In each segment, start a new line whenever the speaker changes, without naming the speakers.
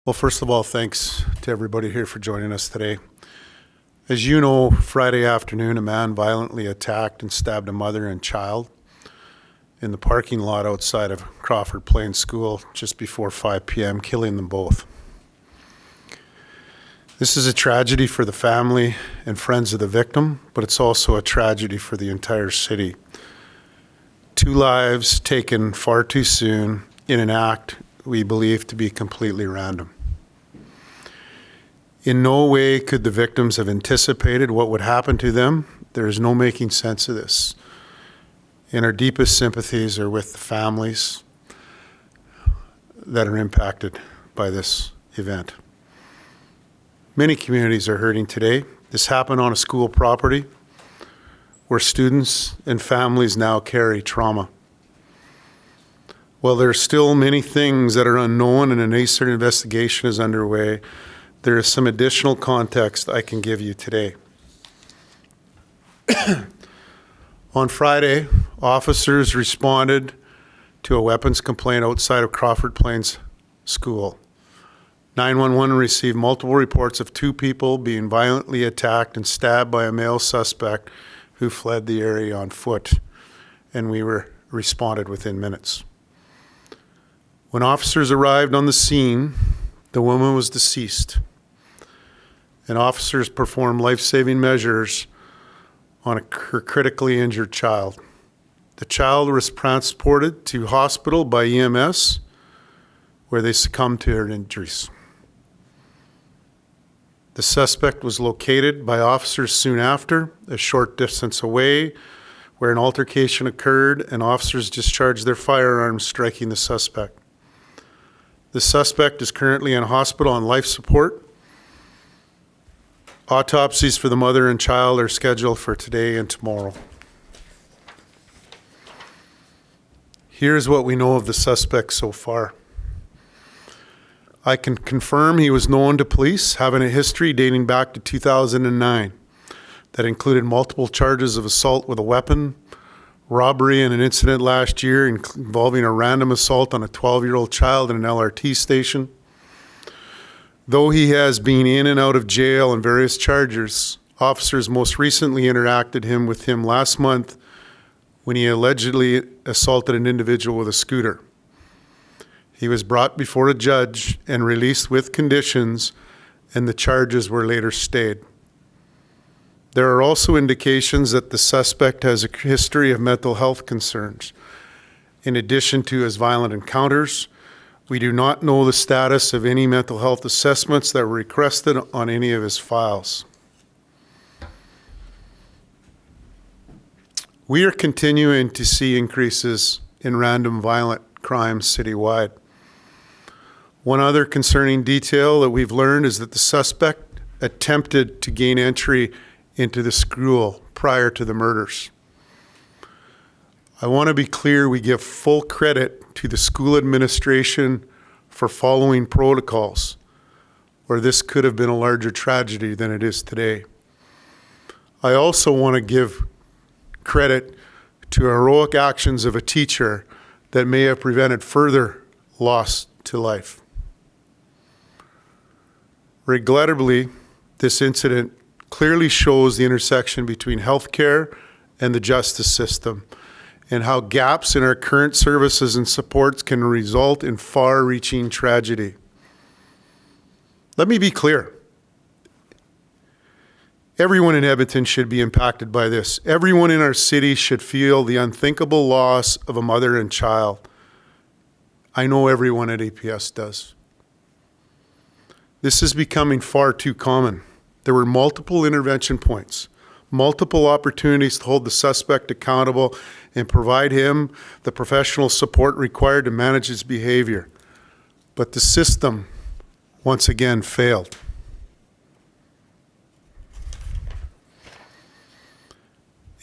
Well, first of all, thanks to everybody here for joining us today. As you know, Friday afternoon, a man violently attacked and stabbed a mother and child in the parking lot outside of Crawford Plains School just before 5 p.m., killing them both. This is a tragedy for the family and friends of the victim, but it's also a tragedy for the entire city. 2 lives taken far too soon in an act we believe to be completely random. In no way could the victims have anticipated what would happen to them. There is no making sense of this. And our deepest sympathies are with the families that are impacted by this event. Many communities are hurting today. This happened on a school property where students and families now carry trauma. While there are still many things that are unknown and an ACER investigation is underway, there is some additional context I can give you today. On Friday, officers responded to a weapons complaint outside of Crawford Plains School. 911 received multiple reports of 2 people being violently attacked and stabbed by a male suspect who fled the area on foot, and we responded within minutes. When officers arrived on the scene, the woman was deceased, and officers performed life-saving measures on her critically injured child. The child was transported to hospital by EMS, where they succumbed to her injuries. The suspect was located by officers soon after, a short distance away, where an altercation occurred and officers discharged their firearms, striking the suspect. The suspect is currently in hospital on life support. Autopsies for the mother and child are scheduled for today and tomorrow. Here's what we know of the suspect so far. I can confirm he was known to police, having a history dating back to 2009 that included multiple charges of assault with a weapon, robbery, and an incident last year involving a random assault on a 12-year-old child in an LRT station. Though he has been in and out of jail on various charges, officers most recently interacted with him last month when he allegedly assaulted an individual with a scooter. He was brought before a judge and released with conditions, and the charges were later stayed. There are also indications that the suspect has a history of mental health concerns. In addition to his violent encounters, we do not know the status of any mental health assessments that were requested on any of his files. We are continuing to see increases in random violent crimes citywide. One other concerning detail that we've learned is that the suspect attempted to gain entry into the school prior to the murders. I want to be clear, we give full credit to the school administration for following protocols, or this could have been a larger tragedy than it is today. I also want to give credit to heroic actions of a teacher that may have prevented further loss to life. Regrettably, this incident clearly shows the intersection between healthcare and the justice system, and how gaps in our current services and supports can result in far-reaching tragedy. Let me be clear. Everyone in Edmonton should be impacted by this. Everyone in our city should feel the unthinkable loss of a mother and child. I know everyone at APS does. This is becoming far too common. There were multiple intervention points, multiple opportunities to hold the suspect accountable and provide him the professional support required to manage his behavior. But the system, once again, failed.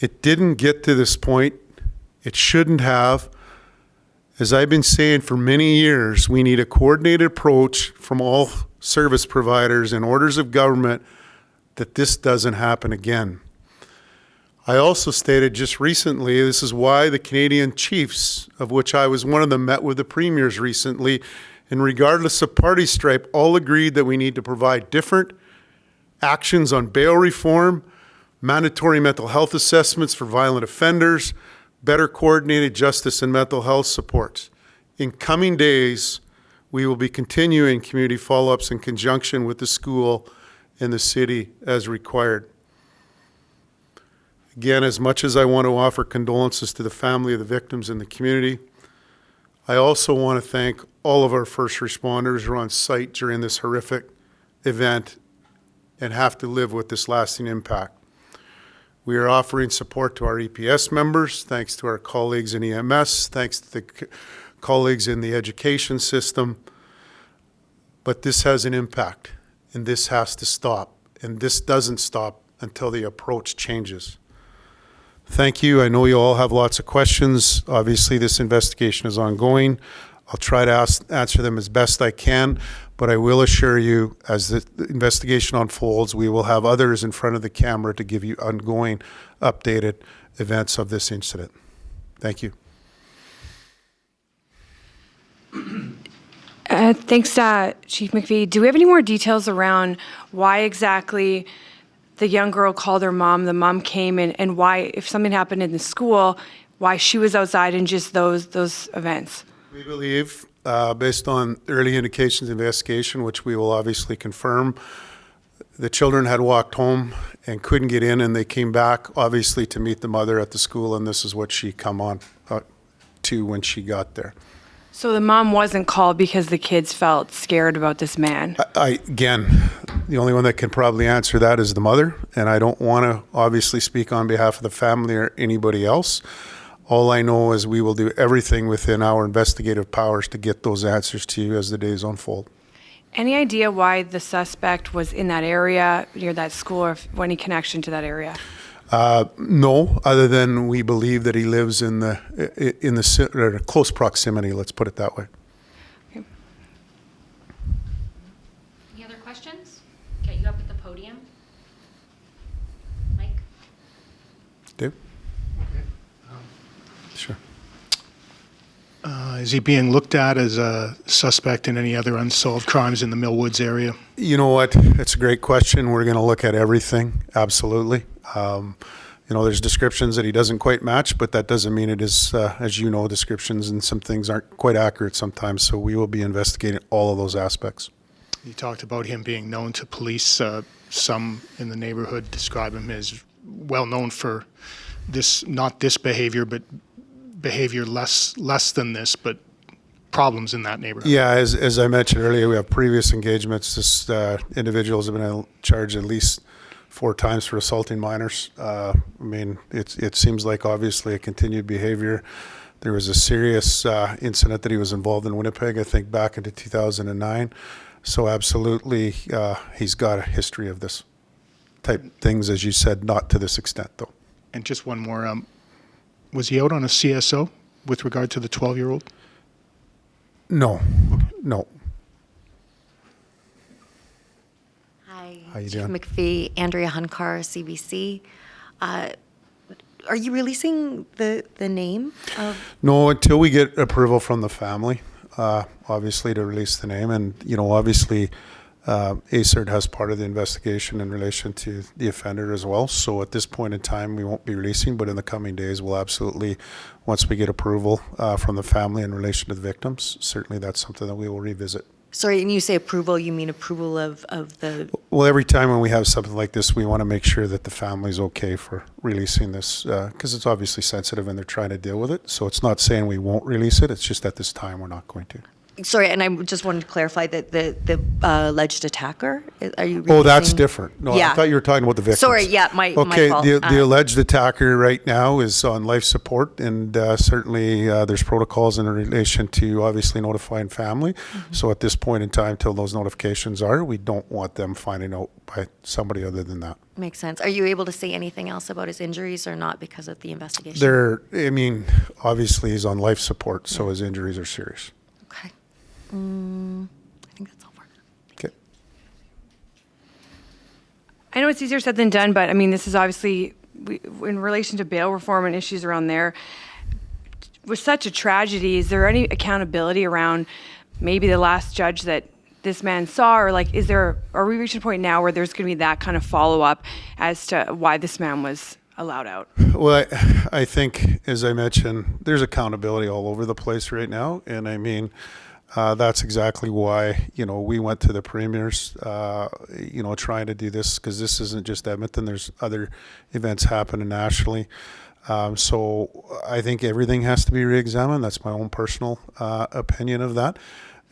It didn't get to this point. It shouldn't have. As I've been saying for many years, we need a coordinated approach from all service providers and orders of government that this doesn't happen again. I also stated just recently, this is why the Canadian Chiefs, of which I was one of them, met with the premiers recently And regardless of party stripe, all agreed that we need to provide different actions on bail reform, mandatory mental health assessments for violent offenders, better coordinated justice and mental health supports. In coming days, we will be continuing community follow-ups in conjunction with the school and the city as required. Again, as much as I want to offer condolences to the family of the victims and the community, I also want to thank all of our first responders who are on site during this horrific event and have to live with this lasting impact. We are offering support to our EPS members, thanks to our colleagues in EMS, thanks to the colleagues in the education system. But this has an impact, and this has to stop. And this doesn't stop until the approach changes. Thank you. I know you all have lots of questions. Obviously, this investigation is ongoing. I'll try to answer them as best I can, but I will assure you, as the investigation unfolds, we will have others in front of the camera to give you ongoing, updated events of this incident. Thank you.
Thanks, Chief McPhee. Do we have any more details around why exactly the young girl called her mom, the mom came, and why, if something happened in the school, why she was outside in just those events?
We believe, based on early indications of investigation, which we will obviously confirm, the children had walked home and couldn't get in, and they came back, obviously, to meet the mother at the school, and this is what she come on to when she got there.
So the mom wasn't called because the kids felt scared about this man?
Again, the only one that can probably answer that is the mother, and I don't want to obviously speak on behalf of the family or anybody else. All I know is we will do everything within our investigative powers to get those answers to you as the days unfold.
Any idea why the suspect was in that area, near that school, or any connection to that area?
No, other than we believe that he lives in the close proximity, let's put it that way.
Okay.
Any other questions? Get you up at the podium. Mike?
Dave? Sure.
Is he being looked at as a suspect in any other unsolved crimes in the Millwoods area?
You know what? It's a great question. We're going to look at everything, absolutely. There's descriptions that he doesn't quite match, but that doesn't mean it is, as you know, descriptions and some things aren't quite accurate sometimes, so we will be investigating all of those aspects.
You talked about him being known to police. Some in the neighborhood describe him as well known for this, not this behavior, but behavior less than this, but problems in that neighborhood. Yeah,
as I mentioned earlier, we have previous engagements. This individuals have been charged at least 4 times for assaulting minors. It seems like obviously a continued behavior. There was a serious incident that he was involved in Winnipeg, I think back into 2009. So absolutely, he's got a history of this type things, as you said, not to this extent though.
And just one more, was he out on a CSO with regard to the 12-year-old?
No, no.
Hi,
How you
Chief
doing?
McPhee, Andrea Hunkar, CBC. Are you releasing the name of?
No, until we get approval from the family, obviously, to release the name. And, obviously, ACERD has part of the investigation in relation to the offender as well. So at this point in time, we won't be releasing, but in the coming days, we'll absolutely, once we get approval from the family in relation to the victims, certainly that's something that we will revisit.
Sorry, and you say approval, you mean approval of the?
Well, every time when we have something like this, we want to make sure that the family's okay for releasing this, because it's obviously sensitive and they're trying to deal with it. So it's not saying we won't release it. It's just at this time we're not going to.
Sorry, and I just wanted to clarify that the alleged attacker, are you releasing?
Oh, that's different. No,
Yeah.
I thought you were talking about the victims.
Sorry, yeah, my fault.
The alleged attacker right now is on life support, and certainly there's protocols in relation to obviously notifying family. Mm-hmm. So at this point in time, till those notifications are, we don't want them finding out by somebody other than that.
Makes sense. Are you able to say anything else about his injuries or not because of the investigation?
Obviously he's on life support, so his injuries are serious.
Okay. I think that's all for now.
Okay.
I know it's easier said than done, but this is obviously, in relation to bail reform and issues around there, with such a tragedy, is there any accountability around maybe the last judge that this man saw, or like, are we reaching a point now where there's going to be that kind of follow-up as to why this man was allowed out?
Well, I think, as I mentioned, there's accountability all over the place right now. And I mean, that's exactly why, we went to the premiers, trying to do this, because this isn't just Edmonton. There's other events happening nationally. So I think everything has to be reexamined. That's my own personal opinion of that.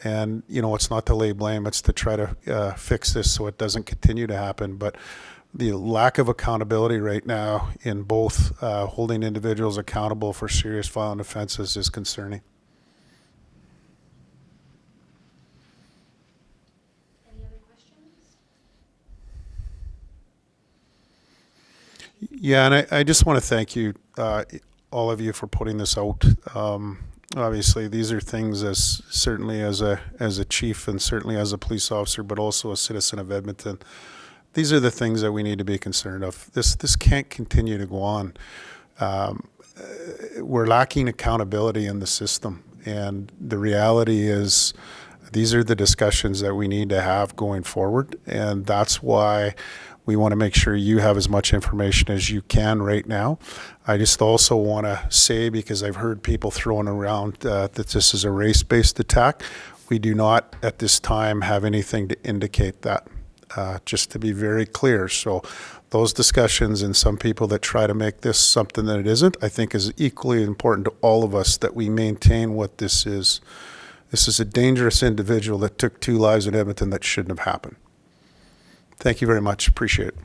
And, it's not to lay blame. It's to try to fix this so it doesn't continue to happen. But the lack of accountability right now in both holding individuals accountable for serious violent offenses is concerning.
Any other questions?
Yeah, and I just want to thank you, all of you, for putting this out. Obviously, these are things certainly as a chief and certainly as a police officer, but also a citizen of Edmonton. These are the things that we need to be concerned of. This can't continue to go on. We're lacking accountability in the system, and the reality is these are the discussions that we need to have going forward, and that's why we want to make sure you have as much information as you can right now. I just also want to say, because I've heard people throwing around that this is a race-based attack, we do not at this time have anything to indicate that. Just to be very clear. So those discussions, and some people that try to make this something that it isn't, I think is equally important to all of us that we maintain what this is. This is a dangerous individual that took 2 lives in Edmonton that shouldn't have happened. Thank you very much. Appreciate it.